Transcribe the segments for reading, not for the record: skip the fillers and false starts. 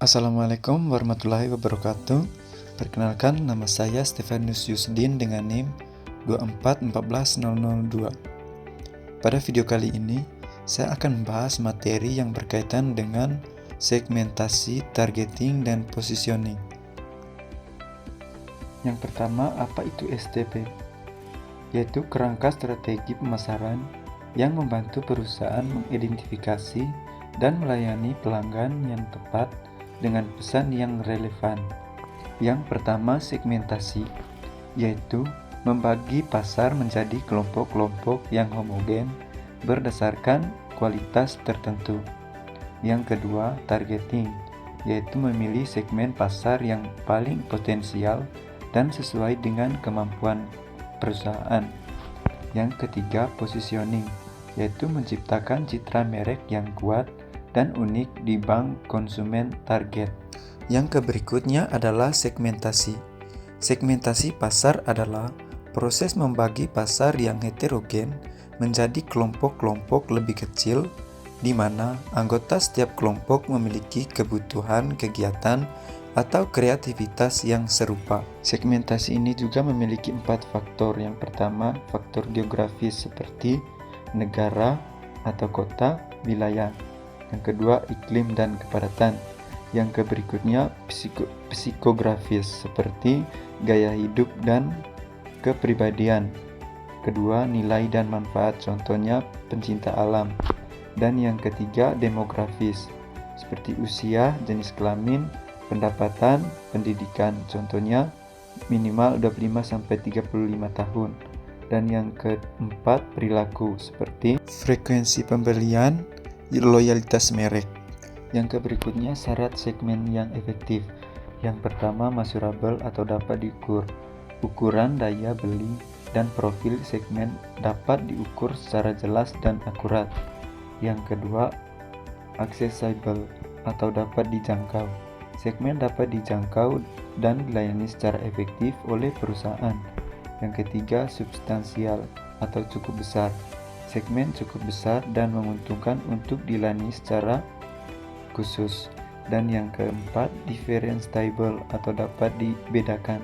Assalamualaikum warahmatullahi wabarakatuh. Perkenalkan, nama saya Stefanus Yusdin dengan NIM 2414002. Pada video kali ini, saya akan membahas materi yang berkaitan dengan segmentasi, targeting, dan positioning. Yang pertama, apa itu STP? Yaitu kerangka strategi pemasaran yang membantu perusahaan mengidentifikasi dan melayani pelanggan yang tepat dengan pesan yang relevan. Yang pertama, segmentasi, yaitu membagi pasar menjadi kelompok-kelompok yang homogen berdasarkan kualitas tertentu. Yang kedua, targeting, yaitu memilih segmen pasar yang paling potensial dan sesuai dengan kemampuan perusahaan. Yang ketiga, positioning, yaitu menciptakan citra merek yang kuat dan unik di bank konsumen target. Yang berikutnya adalah segmentasi. Segmentasi pasar adalah proses membagi pasar yang heterogen menjadi kelompok-kelompok lebih kecil, di mana anggota setiap kelompok memiliki kebutuhan, kegiatan, atau kreativitas yang serupa. Segmentasi ini juga memiliki 4 faktor. Yang pertama, faktor geografis seperti negara atau kota, wilayah. Yang kedua, iklim dan kepadatan. Yang berikutnya, psikografis seperti gaya hidup dan kepribadian. Kedua, nilai dan manfaat, contohnya pencinta alam. Dan yang ketiga, demografis seperti usia, jenis kelamin, pendapatan, pendidikan, contohnya minimal 25-35 tahun. Dan yang keempat, perilaku seperti frekuensi pembelian, loyalitas merek. Yang berikutnya, syarat segmen yang efektif. Yang pertama, measurable atau dapat diukur. Ukuran daya beli dan profil segmen dapat diukur secara jelas dan akurat. Yang kedua, accessible atau dapat dijangkau. Segmen dapat dijangkau dan dilayani secara efektif oleh perusahaan. Yang ketiga, substansial atau cukup besar. Segmen cukup besar dan menguntungkan untuk dilayani secara khusus. Dan yang keempat, differentiable atau dapat dibedakan.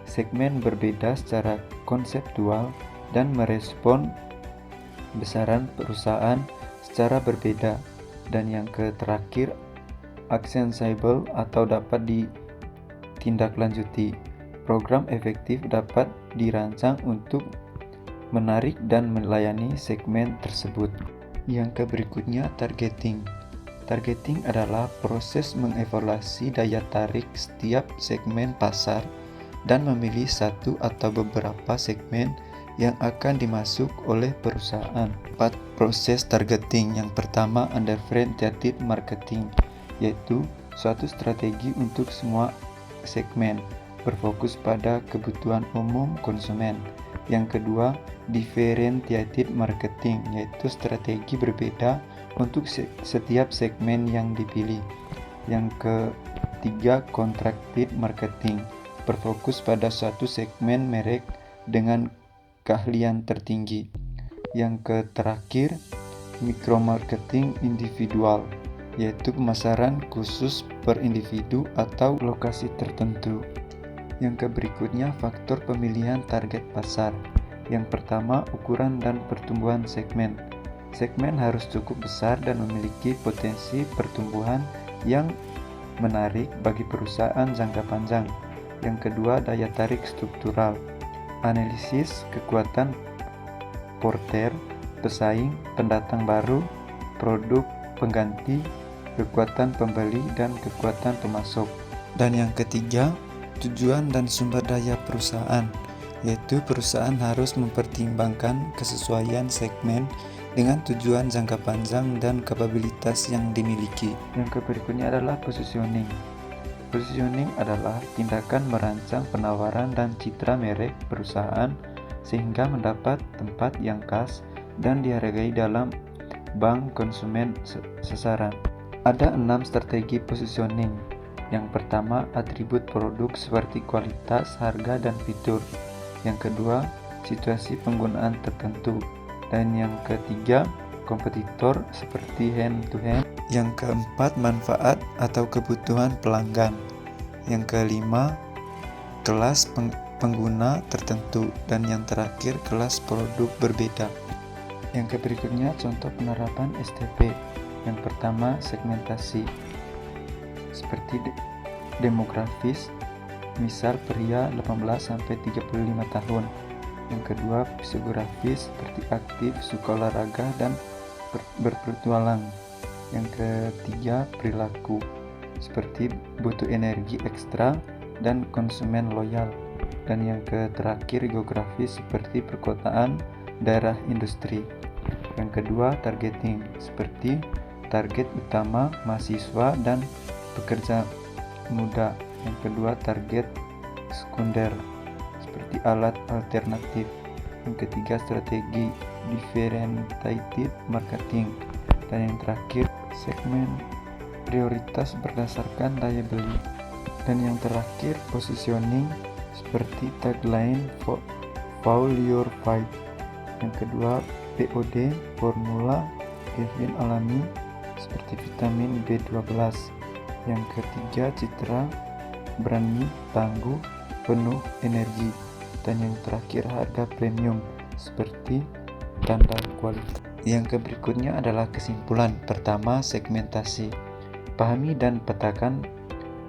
Segmen berbeda secara konseptual dan merespon besaran perusahaan secara berbeda. Dan yang terakhir, accessible atau dapat ditindaklanjuti. Program efektif dapat dirancang untuk menarik dan melayani segmen tersebut. Yang berikutnya, targeting. Targeting adalah proses mengevaluasi daya tarik setiap segmen pasar dan memilih satu atau beberapa segmen yang akan dimasuk oleh perusahaan. 4 proses targeting. Yang pertama, undifferentiated marketing, yaitu suatu strategi untuk semua segmen berfokus pada kebutuhan umum konsumen. Yang kedua, differentiated marketing, yaitu strategi berbeda untuk setiap segmen yang dipilih. Yang ketiga, contracted marketing, berfokus pada suatu segmen merek dengan keahlian tertinggi. Yang terakhir, micromarketing individual, yaitu pemasaran khusus per individu atau lokasi tertentu. Yang berikutnya, faktor pemilihan target pasar. Yang pertama, ukuran dan pertumbuhan segmen. Segmen harus cukup besar dan memiliki potensi pertumbuhan yang menarik bagi perusahaan jangka panjang. Yang kedua, daya tarik struktural. Analisis kekuatan porter, pesaing, pendatang baru, produk pengganti, kekuatan pembeli, dan kekuatan pemasok. Dan yang ketiga, tujuan dan sumber daya perusahaan, yaitu perusahaan harus mempertimbangkan kesesuaian segmen dengan tujuan jangka panjang dan kapabilitas yang dimiliki. Yang berikutnya adalah positioning. Positioning adalah tindakan merancang penawaran dan citra merek perusahaan sehingga mendapat tempat yang khas dan dihargai dalam bank konsumen sasaran. Ada 6 strategi positioning. Yang pertama, atribut produk seperti kualitas, harga, dan fitur. Yang kedua, situasi penggunaan tertentu. Dan yang ketiga, kompetitor seperti hand to hand. Yang keempat, manfaat atau kebutuhan pelanggan. Yang kelima, kelas pengguna tertentu. Dan yang terakhir, kelas produk berbeda. Yang berikutnya contoh penerapan STP. Yang pertama, segmentasi seperti demografis, misal pria 18-35 tahun. Yang kedua, psikografis seperti aktif, suka olahraga, dan berpetualang. Yang ketiga, perilaku seperti butuh energi ekstra dan konsumen loyal. Dan yang terakhir, geografis seperti perkotaan, daerah industri. Yang kedua, targeting seperti target utama mahasiswa dan pekerja muda. Yang kedua, target sekunder seperti alat alternatif. Yang ketiga, strategi differentiated marketing. Dan yang terakhir, segmen prioritas berdasarkan daya beli. Dan yang terakhir, positioning seperti tagline Fuel Your Fight. Yang kedua, POD formula Kevin alami seperti vitamin B12. Yang ketiga, citra berani, tangguh, penuh energi. Dan yang terakhir, harga premium seperti tanda kualitas. Yang berikutnya adalah kesimpulan. Pertama, segmentasi. Pahami dan petakan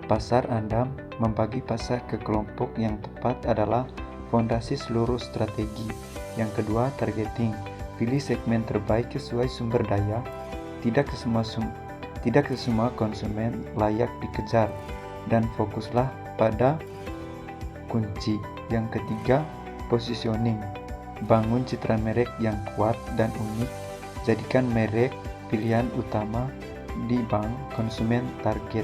pasar Anda. Membagi pasar ke kelompok yang tepat adalah fondasi seluruh strategi. Yang kedua, targeting. Pilih segmen terbaik sesuai sumber daya. Tidak ke semua konsumen layak dikejar, dan fokuslah pada kunci. Yang ketiga, positioning. Bangun citra merek yang kuat dan unik. Jadikan merek pilihan utama di bank konsumen target.